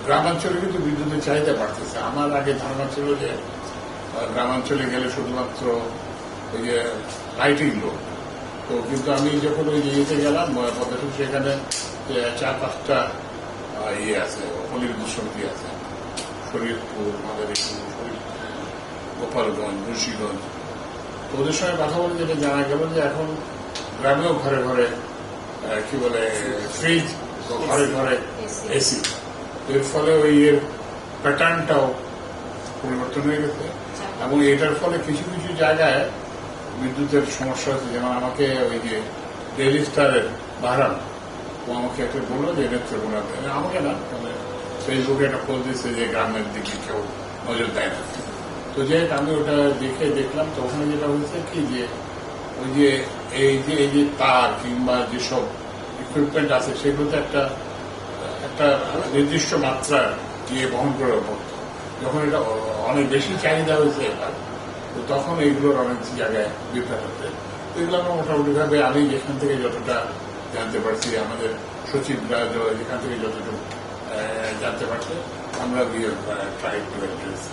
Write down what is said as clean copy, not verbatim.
গ্রামাঞ্চলে কিন্তু বিদ্যুতের চাহিদা বাড়তেছে। আমার আগে ধারণা ছিল যে গ্রামাঞ্চলে গেলে শুধুমাত্র ওই যে লাইটিং লোড, তো কিন্তু আমি যখন ওই ইয়েতে গেলাম পদ্মা, সেখানে 4-5টা ইয়ে আছে, অপনির্ভর সমিতি আছে, শরীয়তপুর, মাদারীপুর, গোপালগঞ্জ, মুন্সিগঞ্জ। তো ওদের সঙ্গে কথা বলে যেটা জানা গেল যে এখন গ্রামেও ঘরে ঘরে কি বলে ফ্রিজ, ঘরে ঘরে এসি। এর ফলে ওই এর প্যাটার্নটাও পরিবর্তন হয়ে গেছে এবং এটার ফলে কিছু কিছু জায়গায় বিদ্যুতের সমস্যা হচ্ছে। যেমন আমাকে ওই যে ডেইলি স্টারের বাহারান, ও আমাকে একটা বললো যে নেত্রকোনা, আমাকে না, মানে ফেসবুকে একটা পোস্ট দিচ্ছে যে গ্রামের দিকে কেউ নজর দেয় না। তো যে আমি ওটা দেখলাম, তো ওখানে যেটা হয়েছে কি যে ওই যে এই যে তার কিংবা যেসব ইকুইপমেন্ট আছে সেগুলোতে একটা নির্দিষ্ট মাত্রার ইয়ে বহন করে পড়তো। যখন এটা অনেক বেশি চাহিদা হয়েছে এবার, তো তখন এইগুলোর অনেক জায়গায় বিভ্রাট হচ্ছে। তো এগুলো আমরা মোটামুটি ভাবে আমি যেখান থেকে যতটা জানতে পারছি, আমাদের সচিবরা যেখান থেকে যতটুকু জানতে পারছে, আমরা ট্রাই টু অ্যাড্রেস